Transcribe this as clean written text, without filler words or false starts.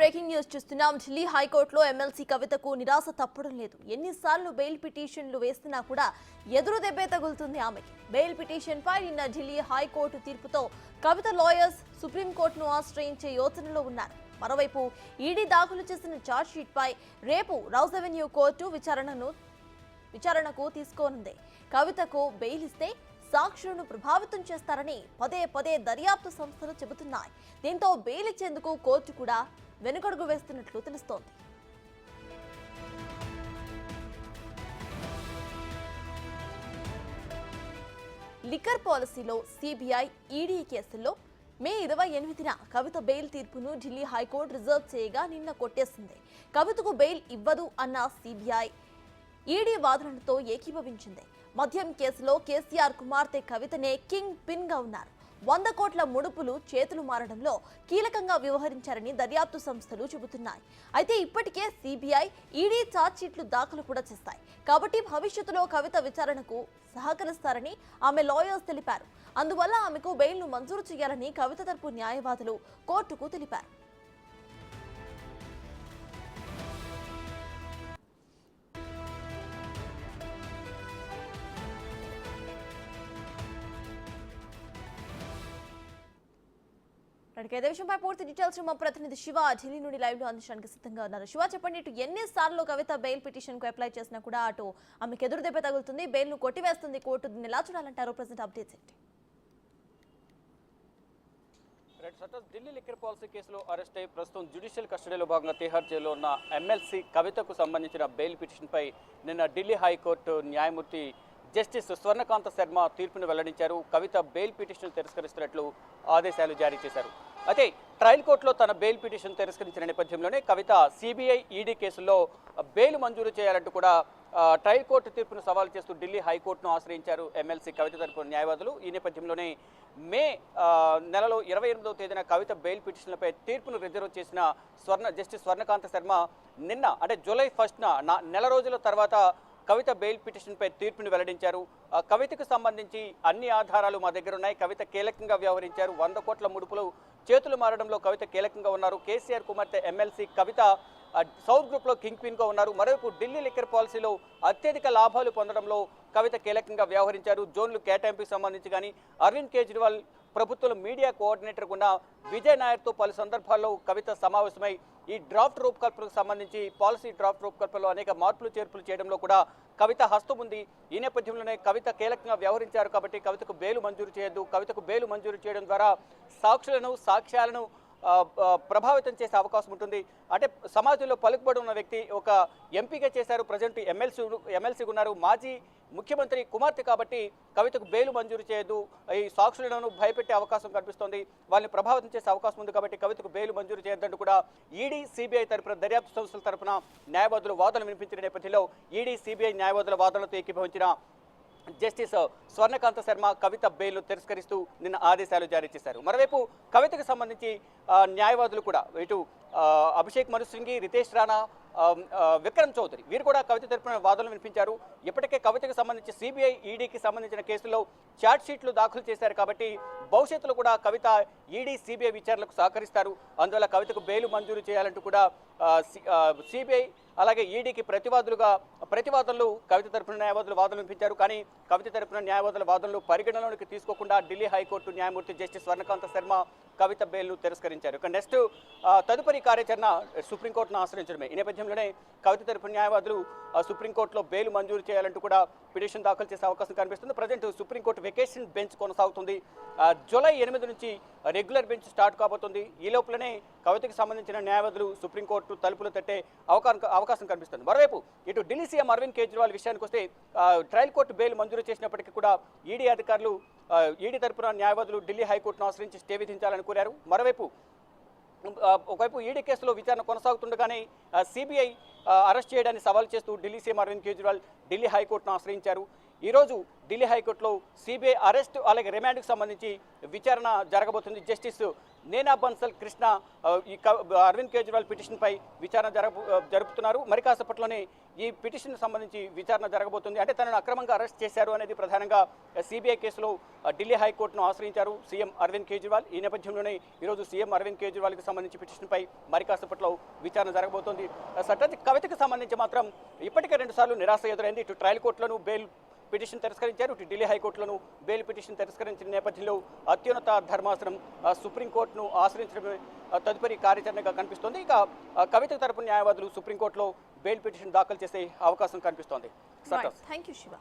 Breaking news చూస్తున్నాం. ఢిల్లీ హైకోర్టులో MLC కవితకు నిరాశ తప్పడం లేదు. ఎన్నిసార్లు బెయిల్ పిటిషన్లు వేస్తున్నా కూడా ఎదురు దెబ్బే తగులుతుంది ఆమెకి. బెయిల్ పిటిషన్ పై నిన్న ఢిల్లీ హైకోర్టు తీర్పుతో కవిత లాయర్స్ సుప్రీంకోర్టును ఆశ్రయించే యోచనలో ఉన్నారు. మరోవైపు ఈడీ దాఖలు చేసిన ఛార్జ్షీట్ పై రేపు రౌస్ అవెన్యూ కోర్టు విచారణకు తీసుకోనుంది. కవితకు బెయిల్ ఇస్తే సాక్షులను ప్రభావితం చేస్తారని పదే పదే దర్యాప్తు సంస్థలు చెబుతున్నాయి. దీంతో బెయిల్ ఇచ్చేందుకు కోర్టు కూడా వెనుకడుగు వేస్తున్నట్లు తెలుస్తోంది. లిక్కర్ పాలసీలో సిబిఐ ఈడీ కేసుల్లో మే 28న కవిత బెయిల్ తీర్పును ఢిల్లీ హైకోర్టు రిజర్వ్ చేయగా నిన్న కొట్టేసింది. కవితకు బెయిల్ ఇవ్వదు అన్న సిబిఐ ఈడీ వాదనలతో ఏకీభవించింది. మద్యం కేసులో కేసీఆర్ కుమార్తె కవితనే కింగ్ పిన్ గా ఉన్నారు. 100 కోట్ల ముడుపులు చేతులు మారడంలో కీలకంగా వ్యవహరించారని దర్యాప్తు సంస్థలు చెబుతున్నాయి. అయితే ఇప్పటికే సిబిఐ ఈడీ ఛార్జ్షీట్లు దాఖలు కూడా చేస్తాయి. కాబట్టి భవిష్యత్తులో కవిత విచారణకు సహకరిస్తారని ఆమె లాయర్స్ తెలిపారు. అందువల్ల ఆమెకు బెయిల్ను మంజూరు చేయాలని కవిత తరపు న్యాయవాదులు కోర్టుకు తెలిపారు. ఇదే విషయంపై పూర్తి డీటెయిల్స్ మా ప్రతినిధి శివ ఢిల్లీ నుండి లైవ్ లో అందించడానికి సిద్ధంగా ఉన్నారు. శివ, చెప్పండి, ఇటు ఎన్నిసార్లు కవిత బెయిల్ పిటిషన్ కు అప్లై చేసినా కూడా అటు ఆమెకు ఎదురు దెబ్బ తగులుతుంది, బెయిల్ ను కొట్టివేస్తుంది కోర్టు. దీన్ని ఎలా చూడాలంటారు? ప్రెసెంట్ అప్డేట్స్ ఏంటి? ఢిల్లీ లిక్కర్ పాలసీ కేసులో అరెస్ట్ అయ్యి ప్రస్తుతం జ్యుడిషియల్ కస్టడీలో భాగంగా తిహార్ జైల్లో ఉన్న ఎమ్మెల్సీ కవితకు సంబంధించిన బెయిల్ పిటిషన్పై నిన్న ఢిల్లీ హైకోర్టు న్యాయమూర్తి జస్టిస్ స్వర్ణకాంత శర్మ తీర్పును వెల్లడించారు. కవిత బెయిల్ పిటిషన్ తిరస్కరిస్తున్నట్లు ఆదేశాలు జారీ చేశారు. అయితే ట్రయల్ కోర్టులో తన బెయిల్ పిటిషన్ తిరస్కరించిన నేపథ్యంలోనే కవిత సిబిఐ ఈడీ కేసుల్లో బెయిల్ మంజూరు చేయాలంటూ కూడా ట్రయల్ కోర్టు తీర్పును సవాల్ చేస్తూ ఢిల్లీ హైకోర్టును ఆశ్రయించారు ఎమ్మెల్సీ కవిత తరపు న్యాయవాదులు. ఈ నేపథ్యంలోనే మే నెలలో 28వ తేదీన కవిత బెయిల్ పిటిషన్లపై తీర్పును రిజర్వ్ చేసిన జస్టిస్ స్వర్ణకాంత శర్మ నిన్న అంటే జూలై 1న నెల రోజుల తర్వాత కవిత బెయిల్ పిటిషన్పై తీర్పును వెల్లడించారు. కవితకు సంబంధించి అన్ని ఆధారాలు మా దగ్గర ఉన్నాయి. కవిత కీలకంగా వ్యవహరించారు. 100 కోట్ల ముడుపులు చేతులు మారడంలో కవిత కీలకంగా ఉన్నారు. కేసీఆర్ కుమార్తె ఎమ్మెల్సీ కవిత సౌత్ గ్రూప్లో కింగ్ క్వీన్గా ఉన్నారు. మరోవైపు ఢిల్లీ లిక్కర్ పాలసీలో అత్యధిక లాభాలు పొందడంలో కవిత కీలకంగా వ్యవహరించారు. జోన్లు కేటాయింపుకి సంబంధించి కానీ అరవింద్ కేజ్రీవాల్ ప్రభుత్వం మీడియా కోఆర్డినేటర్ ఉన్న విజయ్ నాయర్తో పలు సందర్భాల్లో కవిత సమావేశమై ఈ డ్రాఫ్ట్ రూపకల్పనకు సంబంధించి పాలసీ డ్రాఫ్ట్ రూపకల్పనలో అనేక మార్పులు చేర్పులు చేయడంలో కూడా కవిత హస్తం ఉంది. ఈ నేపథ్యంలోనే కవిత కీలకంగా వ్యవహరించారు. కాబట్టి కవితకు బెయిల్ మంజూరు చేయొద్దు, కవితకు బెయిల్ మంజూరు చేయడం ద్వారా సాక్ష్యాలను ప్రభావితం చేసే అవకాశం ఉంటుంది. అంటే సమాజంలో పలుకుబడి ఉన్న వ్యక్తి ఒక ఎంపీగా చేశారు, ప్రజెంట్ ఎమ్మెల్సీ ఉన్నారు, మాజీ ముఖ్యమంత్రి కుమార్తె. కాబట్టి కవితకు బెయిల్ మంజూరు చేయదు, ఈ సాక్షులను భయపెట్టే అవకాశం కనిపిస్తోంది, వాళ్ళని ప్రభావితం చేసే అవకాశం ఉంది. కాబట్టి కవితకు బెయిల్ మంజూరు చేయొద్దంటూ కూడా ఈడీ సిబిఐ తరపున దర్యాప్తు సంస్థల తరపున న్యాయవాదులు వాదనలు వినిపించిన నేపథ్యంలో ఈడీ సిబిఐ న్యాయవాదుల వాదనలతో ఏకీభవించిన జస్టిస్ స్వర్ణకాంత శర్మ కవిత బెయిల్ను తిరస్కరిస్తూ నిన్న ఆదేశాలు జారీ చేశారు. మరోవైపు కవితకు సంబంధించి న్యాయవాదులు కూడా ఇటు అభిషేక్ మను సింఘి, రితేష్ రాణా, విక్రమ్ చౌదరి వీరు కూడా కవిత తరపున వాదనలు వినిపించారు. ఇప్పటికే కవితకు సంబంధించి సిబిఐ ఈడీకి సంబంధించిన కేసులో ఛార్జ్షీట్లు దాఖలు చేశారు. కాబట్టి భవిష్యత్తులో కూడా కవిత ఈడీ సిబిఐ విచారణకు సహకరిస్తారు. అందువల్ల కవితకు బెయిల్ మంజూరు చేయాలంటూ కూడా సిబిఐ అలాగే ఈడీకి ప్రతివాదులు కవిత తరపున న్యాయవాదులు వాదనలు వినిపించారు. కానీ కవిత తరపున న్యాయవాదుల వాదనలు పరిగణలోకి తీసుకోకుండా ఢిల్లీ హైకోర్టు న్యాయమూర్తి జస్టిస్ స్వర్ణకాంత శర్మ కవిత బెయిల్ను తిరస్కరించారు. ఇక నెక్స్ట్ తదుపరి కార్యాచరణ సుప్రీంకోర్టును ఆశ్రయించడమే. ఈ నేపథ్యంలోనే కవిత తరపున న్యాయవాదులు సుప్రీంకోర్టులో బెయిల్ మంజూరు చేయాలంటూ కూడా పిటిషన్ దాఖలు చేసే అవకాశం కనిపిస్తుంది. ప్రజెంట్ సుప్రీంకోర్టు వెకేషన్ బెంచ్ కొనసాగుతుంది. జూలై 8 నుంచి రెగ్యులర్ బెంచ్ స్టార్ట్ కాబోతుంది. ఈ లోపలనే కవితకు సంబంధించిన న్యాయవాదులు సుప్రీంకోర్టు తలుపులు తట్టే అవకాశం కనిపిస్తుంది. మరోవైపు ఇటు ఢిల్లీ సీఎం అరవింద్ కేజ్రీవాల్ విషయానికి వస్తే ట్రయల్ కోర్టు బెయిల్ మంజూరు చేసినప్పటికీ కూడా ఈడీ అధికారులు ఈడీ తరపున న్యాయవాదులు ఢిల్లీ హైకోర్టును ఆశ్రయించి స్టే విధించాలని కోరారు. మరోవైపు ఒకవైపు ఈడీ కేసులో విచారణ కొనసాగుతుండగానే సిబిఐ అరెస్ట్ చేయడాన్ని సవాల్ చేస్తూ ఢిల్లీ సీఎం అరవింద్ కేజ్రీవాల్ ఢిల్లీ హైకోర్టును ఆశ్రయించారు. ఈరోజు ఢిల్లీ హైకోర్టులో సిబిఐ అరెస్ట్ అలాగే రిమాండ్కు సంబంధించి విచారణ జరగబోతుంది. జస్టిస్ నేనా బన్సల్ కృష్ణ ఈ అరవింద్ కేజ్రీవాల్ పిటిషన్పై విచారణ జరుపుతున్నారు. మరి కాసేపట్లోనే ఈ పిటిషన్ సంబంధించి విచారణ జరగబోతుంది. అంటే తనను అక్రమంగా అరెస్ట్ చేశారు అనేది ప్రధానంగా సిబిఐ కేసులో ఢిల్లీ హైకోర్టును ఆశ్రయించారు సీఎం అరవింద్ కేజ్రీవాల్. ఈ నేపథ్యంలోనే ఈరోజు సీఎం అరవింద్ కేజ్రీవాల్కి సంబంధించి పిటిషన్పై మరి కాసేపట్లో విచారణ జరగబోతోంది. సట్టది కవితకు సంబంధించి మాత్రం ఇప్పటికే 2 సార్లు నిరాశ ఎదురైంది. ఇటు ట్రయల్ కోర్టులోనూ బెయిల్ పిటిషన్ తిరస్కరించారు, ఇటు ఢిల్లీ హైకోర్టులోనూ బెయిల్ పిటిషన్ తిరస్కరించిన నేపథ్యంలో అత్యున్నత ధర్మాసనం సుప్రీంకోర్టును ఆశ్రయించడమే తదుపరి కార్యాచరణగా కనిపిస్తోంది. ఇక కవిత తరపు న్యాయవాదులు సుప్రీంకోర్టులో బెయిల్ పిటిషన్ దాఖలు చేసే అవకాశం కనిపిస్తోంది. Thank you Shiva.